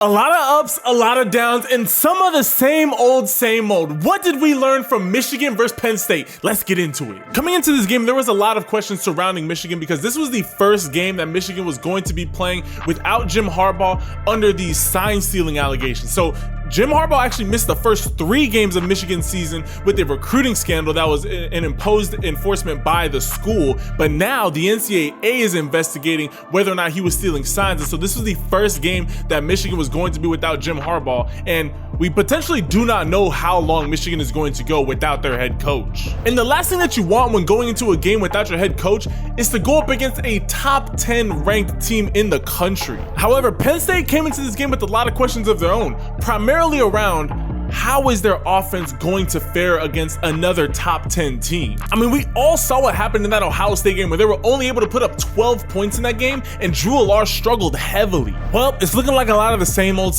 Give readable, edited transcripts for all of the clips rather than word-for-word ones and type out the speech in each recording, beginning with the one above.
A lot of ups, a lot of downs, and some of the same old. What did we learn from Michigan versus Penn State? Let's get into it. Coming into this game, there was a lot of questions surrounding Michigan because this was the first game that Michigan was going to be playing without Jim Harbaugh under these sign stealing allegations. So Jim Harbaugh actually missed the first 3 games of Michigan's season with a recruiting scandal that was an imposed enforcement by the school, but now the NCAA is investigating whether or not he was stealing signs, and so this was the first game that Michigan was going to be without Jim Harbaugh, and we potentially do not know how long Michigan is going to go without their head coach. And the last thing that you want when going into a game without your head coach is to go up against a top 10 ranked team in the country. However, Penn State came into this game with a lot of questions of their own, primarily around how is their offense going to fare against another top 10 team? I mean, we all saw what happened in that Ohio State game where they were only able to put up 12 points in that game and Drew Allar struggled heavily. Well, it's looking like a lot of the same old.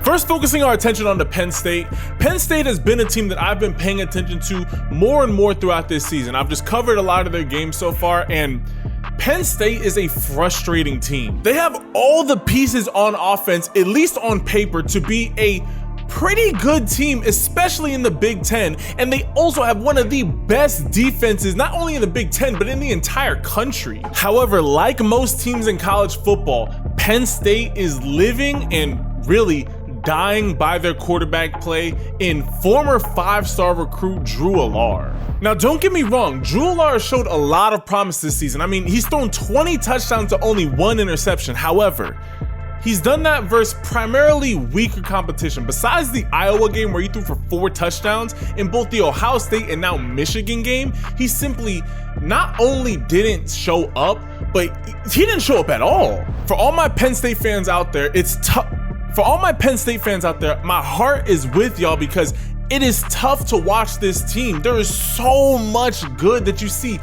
First, focusing our attention on the Penn State. Penn State has been a team that I've been paying attention to more and more throughout this season. I've just covered a lot of their games so far, and Penn State is a frustrating team. They have all the pieces on offense, at least on paper, to be a pretty good team, especially in the Big Ten, and they also have one of the best defenses, not only in the Big Ten, but in the entire country. However, like most teams in college football, Penn State is living and really dying by their quarterback play in former 5-star recruit Drew Allar. Now, don't get me wrong, Drew Allar showed a lot of promise this season. I mean, he's thrown 20 touchdowns to only 1 interception. However, he's done that versus primarily weaker competition. Besides the Iowa game where he threw for 4 touchdowns, in both the Ohio State and now Michigan game, he simply not only didn't show up, but he didn't show up at all. For all my Penn State fans out there, my heart is with y'all because it is tough to watch this team. There is so much good that you see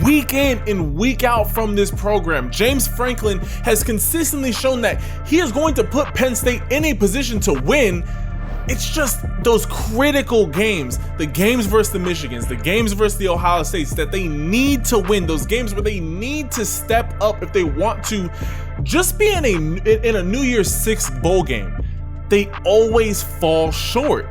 week in and week out from this program. James Franklin has consistently shown that he is going to put Penn State in a position to win. It's just those critical games, the games versus the Michigans, the games versus the Ohio States that they need to win, those games where they need to step up if they want to just be in a New Year's Six bowl game. They always fall short.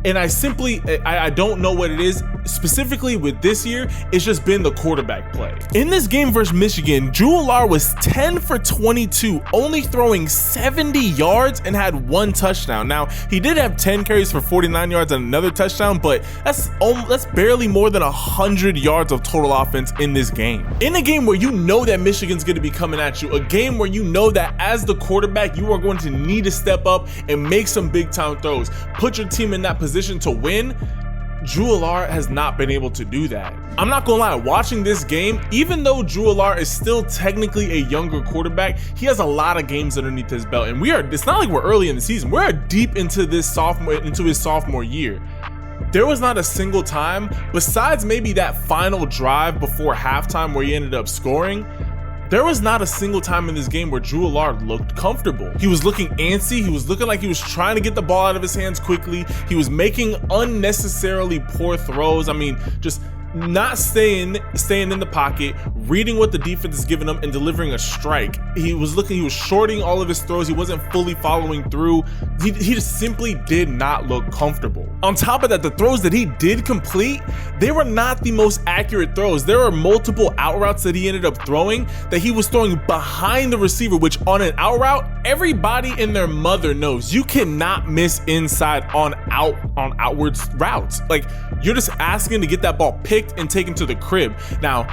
I don't know what it is. Specifically with this year, it's just been the quarterback play. In this game versus Michigan, Drew Allar was 10 for 22, only throwing 70 yards and had 1 touchdown. Now, he did have 10 carries for 49 yards and another touchdown, but that's barely more than 100 yards of total offense in this game. In a game where you know that Michigan's going to be coming at you, a game where you know that as the quarterback, you are going to need to step up and make some big time throws, put your team in that position to win, Drew Allar has not been able to do that. I'm not gonna lie, watching this game, even though Drew Allar is still technically a younger quarterback, he has a lot of games underneath his belt, and it's not like we're early in the season. We're deep into his sophomore year. There was not a single time, besides maybe that final drive before halftime where he ended up scoring, there was not a single time in this game where Drew Allar looked comfortable. He was looking antsy. He was looking like he was trying to get the ball out of his hands quickly. He was making unnecessarily poor throws. I mean, just not staying in the pocket, reading what the defense is giving him and delivering a strike. He was shorting all of his throws. He wasn't fully following through. He just simply did not look comfortable. On top of that, the throws that he did complete, they were not the most accurate throws. There are multiple out routes that he ended up throwing that he was throwing behind the receiver, which on an out route, everybody and their mother knows you cannot miss inside on outwards routes. Like, you're just asking to get that ball picked and taken to the crib. Now,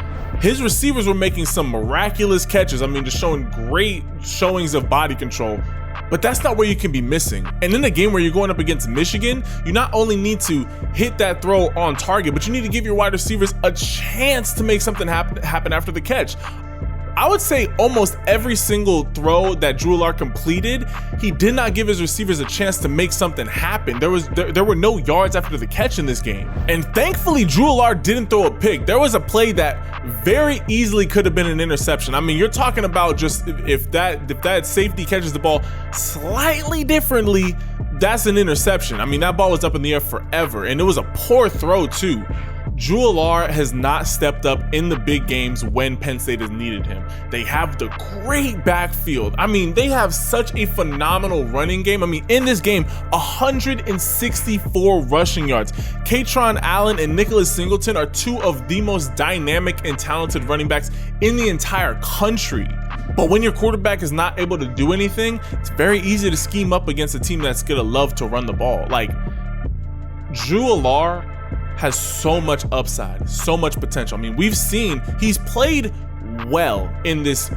his receivers were making some miraculous catches. I mean, just showing great showings of body control, but that's not where you can be missing. And in a game where you're going up against Michigan, you not only need to hit that throw on target, but you need to give your wide receivers a chance to make something happen after the catch. I would say almost every single throw that Drew Allar completed, he did not give his receivers a chance to make something happen. There were no yards after the catch in this game. And thankfully, Drew Allar didn't throw a pick. There was a play that very easily could have been an interception. I mean, you're talking about just if that safety catches the ball slightly differently, that's an interception. I mean, that ball was up in the air forever, and it was a poor throw too. Drew Allar has not stepped up in the big games when Penn State has needed him. They have the great backfield. I mean, they have such a phenomenal running game. I mean, in this game, 164 rushing yards. Katron Allen and Nicholas Singleton are two of the most dynamic and talented running backs in the entire country. But when your quarterback is not able to do anything, it's very easy to scheme up against a team that's gonna love to run the ball. Like, Drew Allar has so much upside, so much potential. I mean, we've seen he's played well in this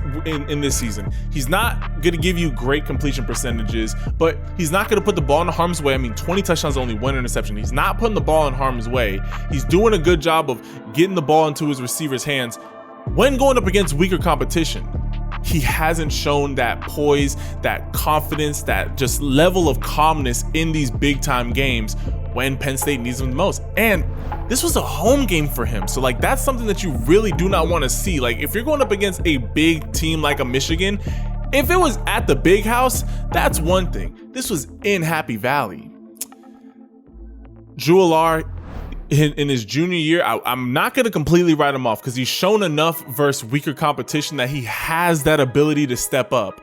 season. He's not going to give you great completion percentages, but he's not going to put the ball in harm's way. I mean, 20 touchdowns, only 1 interception. He's not putting the ball in harm's way. He's doing a good job of getting the ball into his receivers' hands when going up against weaker competition. He hasn't shown that poise, that confidence, that just level of calmness in these big time games when Penn State needs him the most. And this was a home game for him. So like, that's something that you really do not want to see. Like, if you're going up against a big team like a Michigan, if it was at the big house, that's one thing. This was in Happy Valley. Drew Allar, in his junior year, I'm not going to completely write him off because he's shown enough versus weaker competition that he has that ability to step up.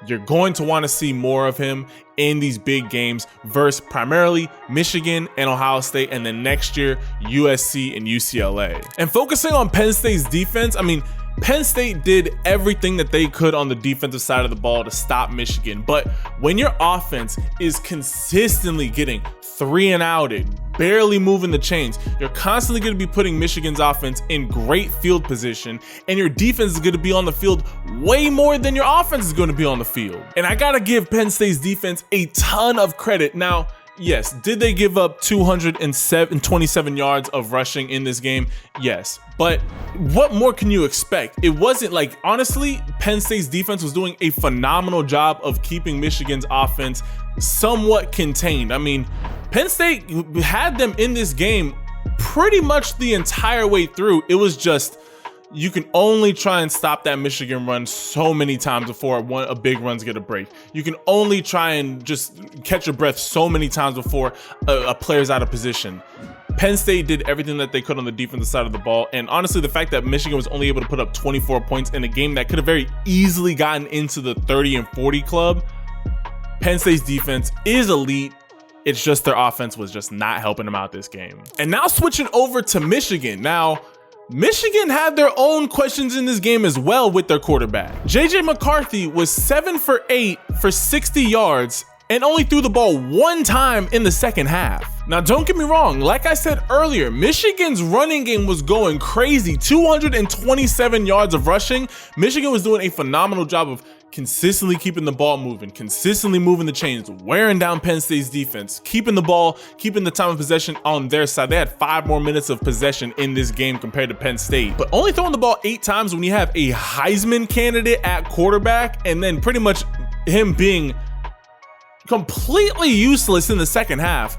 You're going to want to see more of him in these big games versus primarily Michigan and Ohio State, and then next year USC and UCLA. And focusing on Penn State's defense, I mean, Penn State did everything that they could on the defensive side of the ball to stop Michigan. But when your offense is consistently getting 3-and-outed, barely moving the chains, you're constantly going to be putting Michigan's offense in great field position, and your defense is going to be on the field way more than your offense is going to be on the field. And I got to give Penn State's defense a ton of credit. Now, yes, did they give up 227 yards of rushing in this game? Yes. But what more can you expect? It wasn't like, honestly, Penn State's defense was doing a phenomenal job of keeping Michigan's offense somewhat contained. I mean, Penn State had them in this game pretty much the entire way through. It was just, you can only try and stop that Michigan run so many times before a big run's get a break. You can only try and just catch your breath so many times before a player's out of position. Penn State did everything that they could on the defensive side of the ball. And honestly, the fact that Michigan was only able to put up 24 points in a game that could have very easily gotten into the 30 and 40 club, Penn State's defense is elite. It's just their offense was just not helping them out this game. And now switching over to Michigan. Now, Michigan had their own questions in this game as well with their quarterback. JJ McCarthy was 7 for 8 for 60 yards and only threw the ball 1 time in the second half. Now, don't get me wrong. Like I said earlier, Michigan's running game was going crazy. 227 yards of rushing. Michigan was doing a phenomenal job of consistently keeping the ball moving, consistently moving the chains, wearing down Penn State's defense, keeping the ball, keeping the time of possession on their side. They had 5 more minutes of possession in this game compared to Penn State, but only throwing the ball 8 times when you have a Heisman candidate at quarterback, and then pretty much him being completely useless in the second half.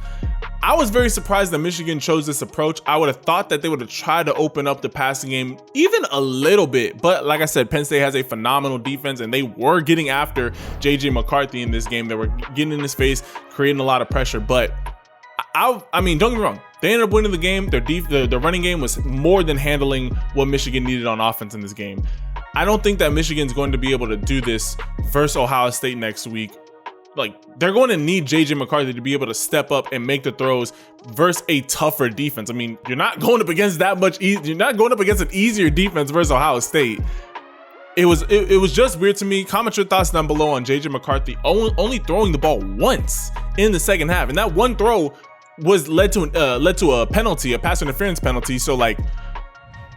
I was very surprised that Michigan chose this approach. I would have thought that they would have tried to open up the passing game even a little bit. But like I said, Penn State has a phenomenal defense, and they were getting after JJ McCarthy in this game. They were getting in his face, creating a lot of pressure. But I mean, don't get me wrong. They ended up winning the game. Their running game was more than handling what Michigan needed on offense in this game. I don't think that Michigan's going to be able to do this versus Ohio State next week. Like, they're going to need JJ McCarthy to be able to step up and make the throws versus a tougher defense. I mean, you're not going up against you're not going up against an easier defense versus Ohio State. It was just weird to me. Comment your thoughts down below on JJ McCarthy only throwing the ball once in the second half, and that one throw was led to a penalty, a pass interference penalty. So like,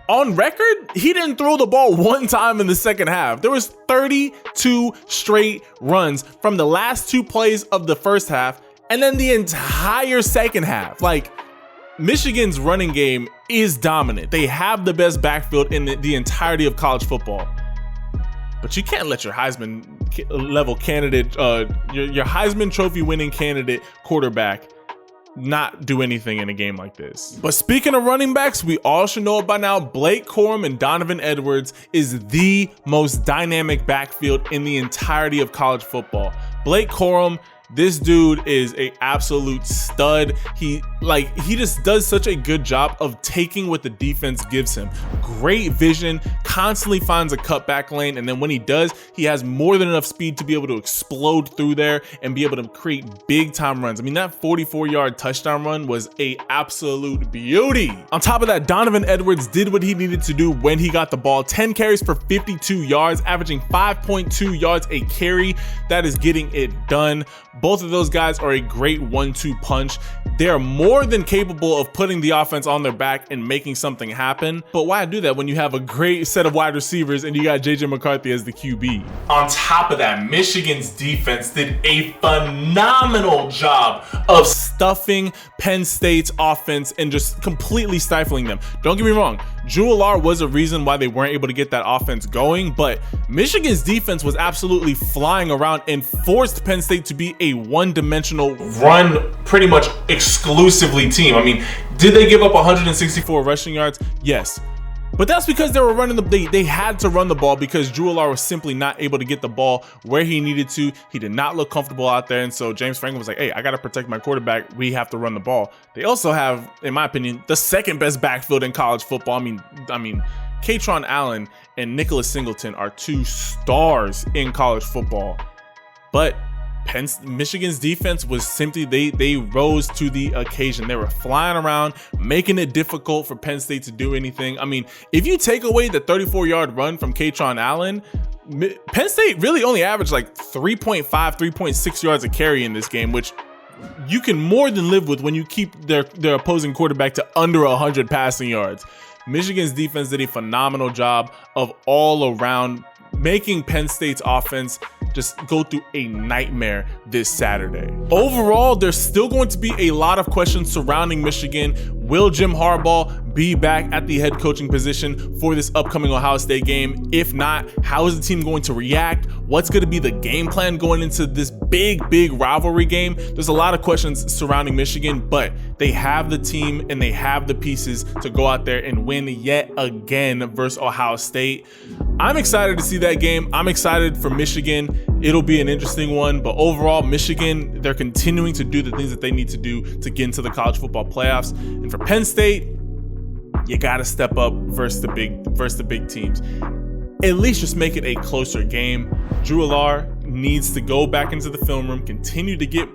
on record, he didn't throw the ball 1 time in the second half. There was 32 straight runs from the last 2 plays of the first half, and then the entire second half. Like, Michigan's running game is dominant. They have the best backfield in the entirety of college football. But you can't let your Heisman level candidate, your Heisman Trophy winning candidate quarterback not do anything in a game like this. But speaking of running backs, we all should know it by now. Blake Corum and Donovan Edwards is the most dynamic backfield in the entirety of college football. Blake Corum, this dude is an absolute stud. He Like, he just does such a good job of taking what the defense gives him. Great vision, constantly finds a cutback lane, and then when he does, he has more than enough speed to be able to explode through there and be able to create big time runs. I mean, that 44-yard touchdown run was a absolute beauty. On top of that, Donovan Edwards did what he needed to do when he got the ball. 10 carries for 52 yards, averaging 5.2 yards a carry. That is getting it done. Both of those guys are a great 1-2 punch. They are more than capable of putting the offense on their back and making something happen. But why do that when you have a great set of wide receivers and you got JJ McCarthy as the QB? On top of that, Michigan's defense did a phenomenal job of stuffing Penn State's offense and just completely stifling them. Don't get me wrong, Drew Allar was a reason why they weren't able to get that offense going, but Michigan's defense was absolutely flying around and forced Penn State to be a one-dimensional run pretty much exclusively team. I mean, did they give up 164 rushing yards? Yes. But that's because they were running they had to run the ball because Drew Allar was simply not able to get the ball where he needed to. He did not look comfortable out there. And so James Franklin was like, hey, I got to protect my quarterback. We have to run the ball. They also have, in my opinion, the second best backfield in college football. I mean, Kaytron Allen and Nicholas Singleton are two stars in college football. But Michigan's defense was simply, they rose to the occasion. They were flying around, making it difficult for Penn State to do anything. I mean, if you take away the 34-yard run from Kaytron Allen, Penn State really only averaged like 3.5, 3.6 yards a carry in this game, which you can more than live with when you keep their opposing quarterback to under 100 passing yards. Michigan's defense did a phenomenal job of all around making Penn State's offense just go through a nightmare this Saturday. Overall, there's still going to be a lot of questions surrounding Michigan. Will Jim Harbaugh be back at the head coaching position for this upcoming Ohio State game? If not, how is the team going to react? What's going to be the game plan going into this big rivalry game? There's a lot of questions surrounding Michigan, but they have the team and they have the pieces to go out there and win yet again versus Ohio State. I'm excited to see that game. I'm excited for Michigan. It'll be an interesting one, but overall, Michigan, they're continuing to do the things that they need to do to get into the college football playoffs. And for Penn State, you got to step up versus the big teams. At least just make it a closer game. Drew Allar needs to go back into the film room, continue to get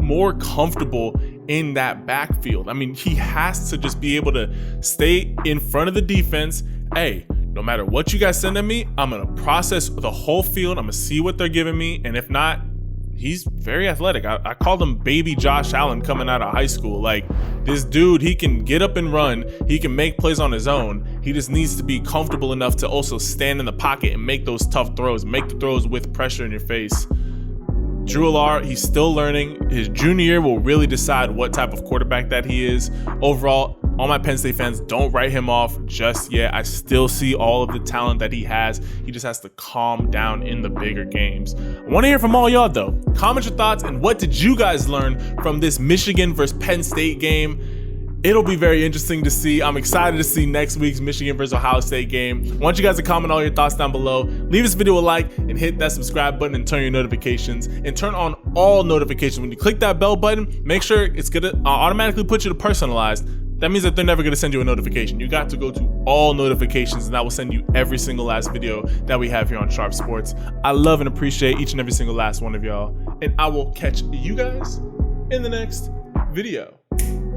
more comfortable in that backfield. I mean, he has to just be able to stay in front of the defense. Hey, no matter what you guys send at me, I'm going to process the whole field. I'm going to see what they're giving me. And if not, he's very athletic. I called him baby Josh Allen coming out of high school. Like, this dude, he can get up and run. He can make plays on his own. He just needs to be comfortable enough to also stand in the pocket and make those tough throws, make the throws with pressure in your face. Drew Allar, he's still learning. His junior year will really decide what type of quarterback that he is. Overall, all my Penn State fans, don't write him off just yet. I still see all of the talent that he has. He just has to calm down in the bigger games. I want to hear from all y'all though. Comment your thoughts and what did you guys learn from this Michigan versus Penn State game? It'll be very interesting to see. I'm excited to see next week's Michigan versus Ohio State game. I want you guys to comment all your thoughts down below. Leave this video a like and hit that subscribe button and turn your notifications and turn on all notifications. When you click that bell button, make sure it's gonna automatically put you to personalized. That means that they're never gonna send you a notification. You got to go to all notifications and that will send you every single last video that we have here on Sharpe Sports. I love and appreciate each and every single last one of y'all. And I will catch you guys in the next video.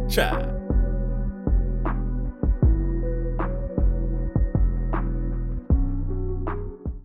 Ciao.